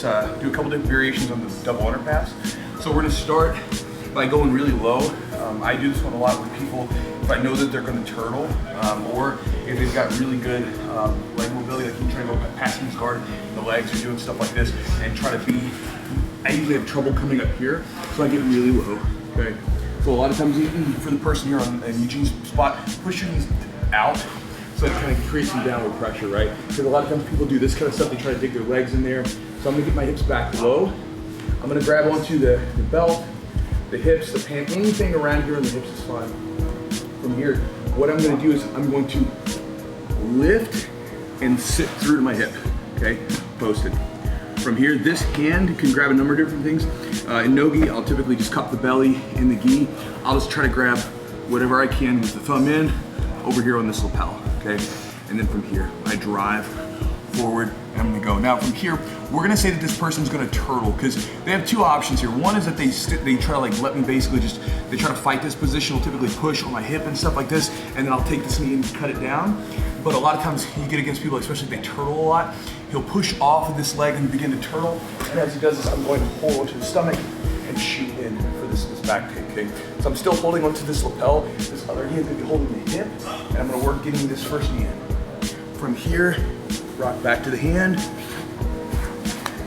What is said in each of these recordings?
this, do a couple different variations on the double underpass. So we're gonna start by going really low. I do this one a lot with people if I know that they're gonna turtle, or if they've got really good leg mobility, like you try to go past this guard, the legs, or doing stuff like this, and try to be, I usually have trouble coming up here, so I get really low, okay? So a lot of times, even for the person here on Eugene's spot, push your knees out, so it kind of creates some downward pressure, right? Because a lot of times people do this kind of stuff, they try to dig their legs in there. So I'm gonna get my hips back low. I'm gonna grab onto the belt, the hips, the pant, anything around here in the hips is fine. From here, what I'm gonna do is I'm going to lift and sit through to my hip, okay? Posted. From here, this hand can grab a number of different things. In no-gi, I'll typically just cup the belly in the gi. I'll just try to grab whatever I can with the thumb in over here on this lapel, okay? And then from here, I drive forward and I'm gonna go. Now from here, we're gonna say that this person's gonna turtle because they have two options here. One is that they try to like let me basically just, they try to fight this position. I'll typically push on my hip and stuff like this, and then I'll take this knee and cut it down. But a lot of times you get against people, especially if they turtle a lot, he'll push off of this leg and begin to turtle. And as he does this, I'm going to pull onto his stomach and shoot in for this back kick, okay? So I'm still holding onto this lapel. This other hand's gonna be holding the hip, and I'm gonna work getting this first knee in. From here, rock back to the hand,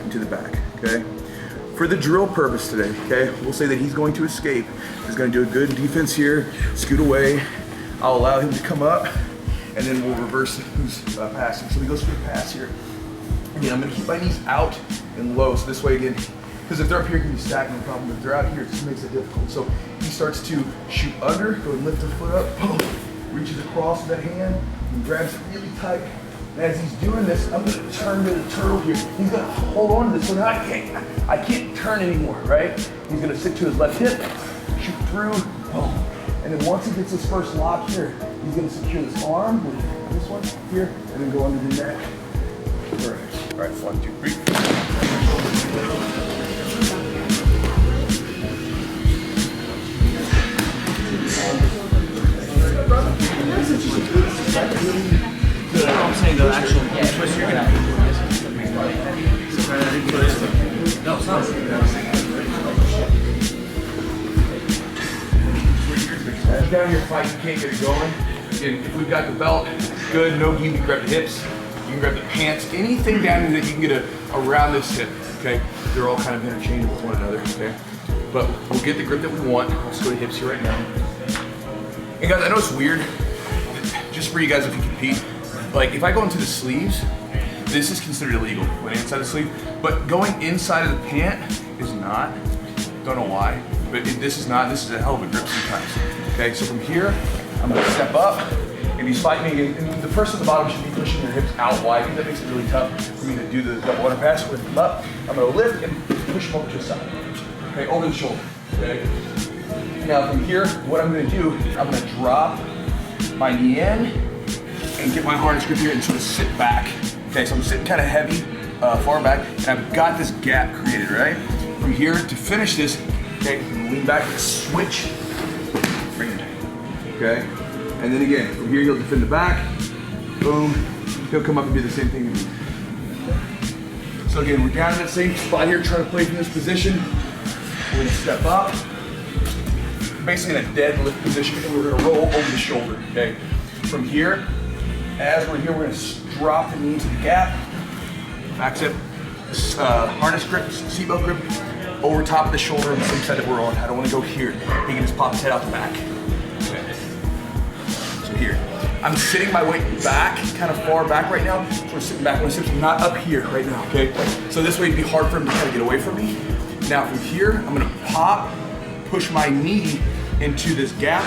and to the back, okay? For the drill purpose today, okay, we'll say that he's going to escape. He's gonna do a good defense here, scoot away. I'll allow him to come up, and then we'll reverse who's passing. So he goes for the pass here. Again, I'm gonna keep my knees out and low, so this way again, because if they're up here, you can be stacking no problem. If they're out here, it just makes it difficult. So he starts to shoot under, go and lift the foot up, boom, reaches across with that hand, and grabs it really tight. And as he's doing this, I'm gonna turn to the turtle here. He's gonna hold on to this, so now I can't turn anymore, right? He's gonna stick to his left hip, shoot through, boom. And then once he gets his first lock here, he's gonna secure this arm with this one here, and then go under the neck. All right, 1, 2, 3. I'm saying the actual twist you're gonna have. No, it's not. Down your fight, you can't get it going. And if we've got the belt, good, no gi, you can grab the hips, you can grab the pants, anything down here that you can get around this hip, okay? They're all kind of interchangeable with one another, okay? But we'll get the grip that we want. Let's go to hips here right now. And guys, I know it's weird, just for you guys if you compete, like if I go into the sleeves, this is considered illegal, going inside the sleeve, but going inside of the pant is not. Don't know why, but this is not, this is a hell of a grip sometimes. Okay, so from here, I'm gonna step up. If he's fighting me, and the person at the bottom should be pushing their hips out wide, because that makes it really tough for me to do the double underpass. Lift him up, I'm gonna lift and push him over to the side. Okay, over the shoulder, okay? Now from here, what I'm gonna do, I'm gonna drop my knee in and get my harness grip here and sort of sit back. Okay, so I'm sitting kind of heavy, far back, and I've got this gap created, right? From here, to finish this, okay, lean back and switch, bring it down, okay? And then again, from here, he'll defend the back, boom, he'll come up and do the same thing to me. So again, we're down in that same spot here, trying to play from this position. We're gonna step up, basically in a deadlift position, and we're gonna roll over the shoulder, okay? From here, as we're here, we're gonna drop the knee to the gap, back step, harness grip, seatbelt grip, over top of the shoulder on the same side that we're on. I don't wanna go here. He can just pop his head out the back. Okay. So here, I'm sitting my weight back, kind of far back right now. So we're sitting back, I'm not up here right now, okay? So this way it'd be hard for him to kind of get away from me. Now from here, I'm gonna pop, push my knee into this gap,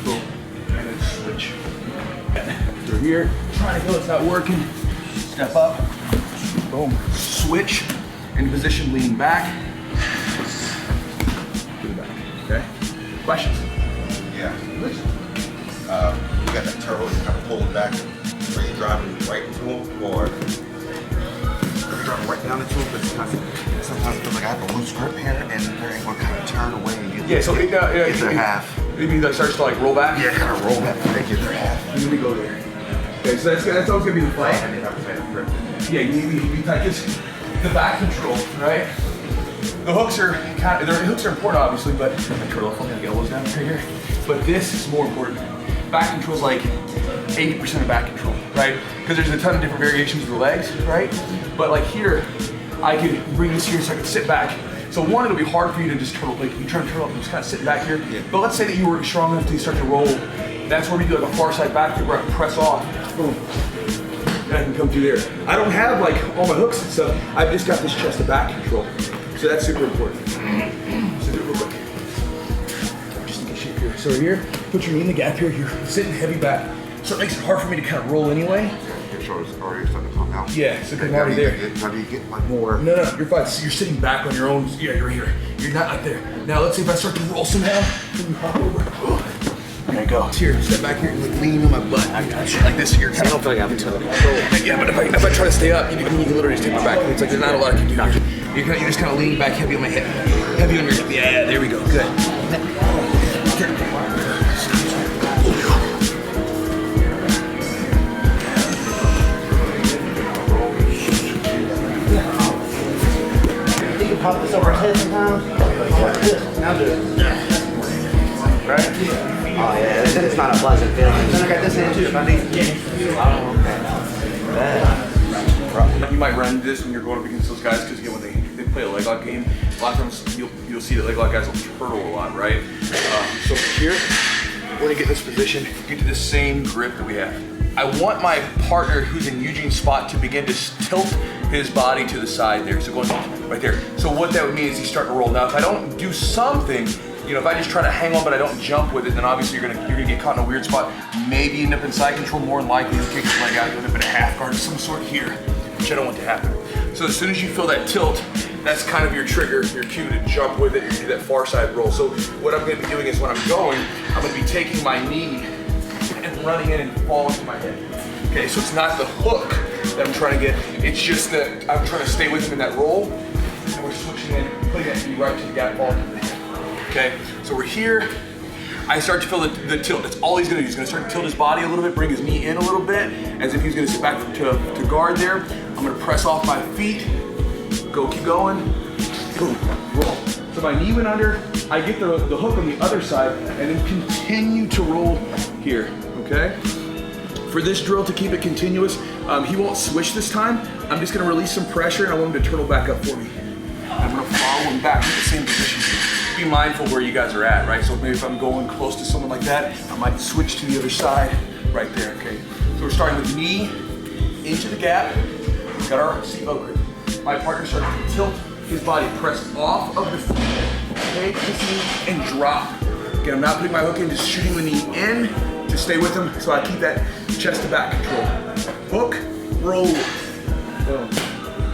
boom, and then switch. Through here, trying to go, it's not working. Step up, boom, switch, in position, lean back, to the back, okay? Questions? Yeah. You got that turtle, you kind of pulling back. Are you driving right into him, or are you driving right down into him? But sometimes it feels like I have a loose grip here, and they're able to kind of turn away and get so their half. You mean that starts to like roll back? Yeah, kind of roll back. They get their half. Let me go there. Okay, so that's always gonna be the fight. Yeah, you need to be tight. the back control, right? The hooks are important obviously, but I turtle off on the elbows down right here. But this is more important. Back control is like 80% of back control, right? Because there's a ton of different variations of the legs, right? But like here, I could bring this here so I could sit back. So one, it'll be hard for you to just turtle, like you try to turtle up and just kind of sit back here. Yeah. But let's say that you were strong enough to start to roll. That's where we do like a far side back flip where I can press off, boom. And I can come through there. I don't have like all my hooks and stuff. I've just got this chest to back control. So that's super important. So do it real quick. Just to get shape here. So here, put your knee in the gap here. You're sitting heavy back. So it makes it hard for me to kind of roll anyway. Your shoulders are already starting to come out. Yeah, so I'm already there. How do you get like more? No, you're fine. So you're sitting back on your own. Yeah, you're here. You're not like there. Now let's see if I start to roll somehow. Then you hop over. There you go. Here, step back here and like lean on my butt. I got you. Like this here. I don't feel like I have a ton of control. Yeah, but if I try to stay up, you can literally just take my back. It's like there's not a lot I can do. You just kind of lean back heavy on my hip. Heavy on your hip. Yeah, there we go. Good. You can pop this over his head sometimes. Like this. Now do it. Right? Oh yeah, it's not a pleasant feeling. Then I got this hand too if I need to. Oh, okay. Bad. You might run into this when you're going up against those guys because again, when they play a leg lock game, a lot of times you'll see that leg lock guys will turtle a lot, right? So here, we're gonna get in this position, get to the same grip that we have. I want my partner who's in Eugene's spot to begin to tilt his body to the side there. So going right there. So what that would mean is he's starting to roll. Now, if I don't do something, you know, if I just try to hang on but I don't jump with it, then obviously you're gonna get caught in a weird spot. Maybe end up in side control, more than likely you'll kick your leg out, you end up in a half guard of some sort here, which I don't want to happen. So as soon as you feel that tilt, that's kind of your trigger, your cue to jump with it and do that far side roll. So what I'm gonna be doing is when I'm going, I'm gonna be taking my knee and running in and falling to my head. Okay, so it's not the hook that I'm trying to get, it's just that I'm trying to stay with him in that roll, and we're switching in, putting that knee right to the gap, falling to the head. Okay, so we're here. I start to feel the tilt. That's all he's gonna do. He's gonna start to tilt his body a little bit, bring his knee in a little bit, as if he's gonna sit back to guard there. I'm gonna press off my feet, go, keep going, boom, roll. So my knee went under, I get the hook on the other side, and then continue to roll here, okay? For this drill, to keep it continuous, he won't switch this time. I'm just gonna release some pressure, and I want him to turtle back up for me. I'm gonna follow him back to the same position. Be mindful where you guys are at, right? So maybe if I'm going close to someone like that, I might switch to the other side right there, okay? So we're starting with knee into the gap. We've got our seatbelt grip. My partner starts to tilt his body, press off of the feet, take his knee and drop. Again, I'm not putting my hook in, just shooting the knee in to stay with him so I keep that chest to back control. Hook, roll. Boom.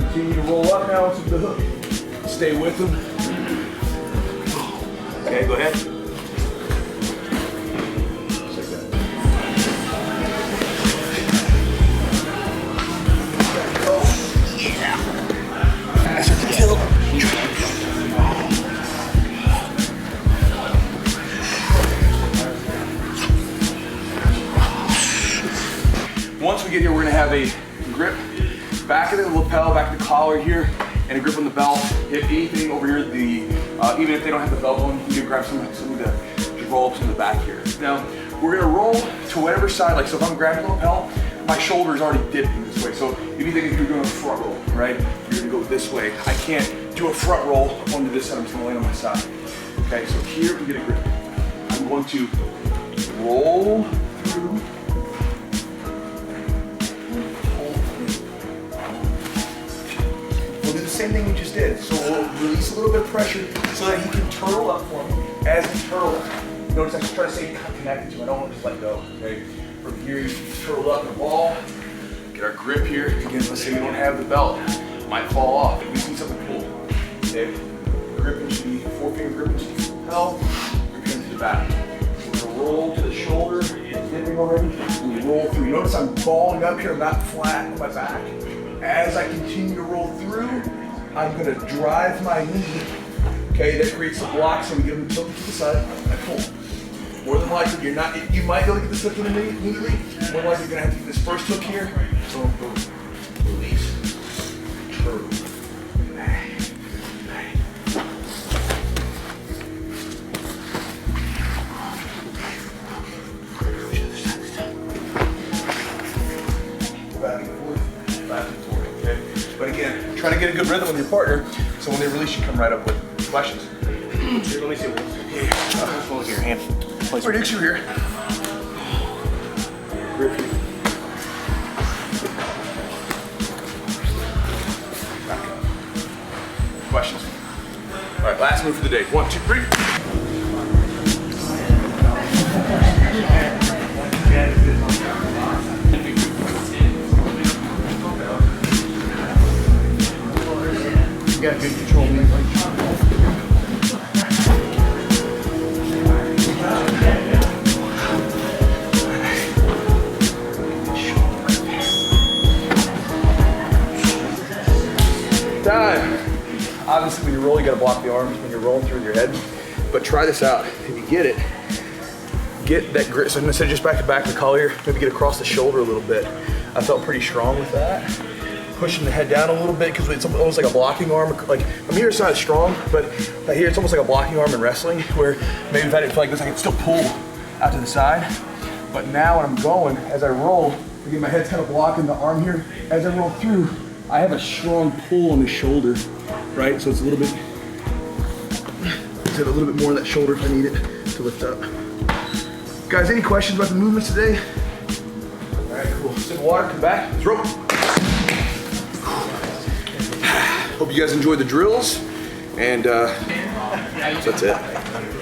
Continue to roll up now into the hook. Stay with him. Okay, go ahead. Just like that. Oh, yeah. I start to tilt. Once we get here, we're gonna have a grip back of the lapel, back of the collar here, and a grip on the belt. If anything over here, even if they don't have the belt on, you can grab some of the roll-ups in the back here. Now, we're gonna roll to whatever side, like so if I'm grabbing the lapel, my shoulder is already dipping this way. So if you think if you're doing a front roll, right, you're gonna go this way. I can't do a front roll onto this side, I'm just gonna lay on my side. Okay, so here we get a grip. I'm going to roll through. We'll do the same thing we just did. So we'll release a little bit of pressure so that he can turtle up for me. As he turtles, notice I should try to stay connected to him. I don't want to just let go. Okay. From here, you turtle up the ball. Get our grip here. Again, let's say we don't have the belt. Might fall off. We see something cool. Okay. Grip into the forefinger, grip into the lapel, grip into the back. So we're gonna roll to the shoulder. It's dipping already. We roll through. Notice I'm balling up here, not flat on my back. As I continue to roll through, I'm gonna drive my knee. Okay, that creates a block, so we get them tilted to the side. I pull. More than likely, you might be able to get this hook in immediately. More likely, you're gonna have to get this first hook here. Boom, boom. Release. Turtle. try to get a good rhythm with your partner, so when they release, you come right up with questions. Here, let me see. Hold your hand. Place Where did you here? Questions? All right, last move for the day. 1, 2, 3. You got good control, man. Time. Obviously, when you roll, you gotta block the arms when you're rolling through your head. But try this out. If you get it, get that grip. So instead of just back to back the collar, maybe get across the shoulder a little bit. I felt pretty strong with that. Pushing the head down a little bit because it's almost like a blocking arm. Like, I'm here, it's not as strong, but here it's almost like a blocking arm in wrestling, where maybe if I didn't feel like this, I could still pull out to the side. But now when I'm going, as I roll, again, my head's kind of blocking the arm here. As I roll through, I have a strong pull on the shoulder, right? So it's a little bit more of that shoulder if I need it to lift up. Guys, any questions about the movements today? All right, cool. Sip of water, come back, let's roll. Hope you guys enjoyed the drills, and so that's it.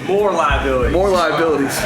more liability. More liabilities.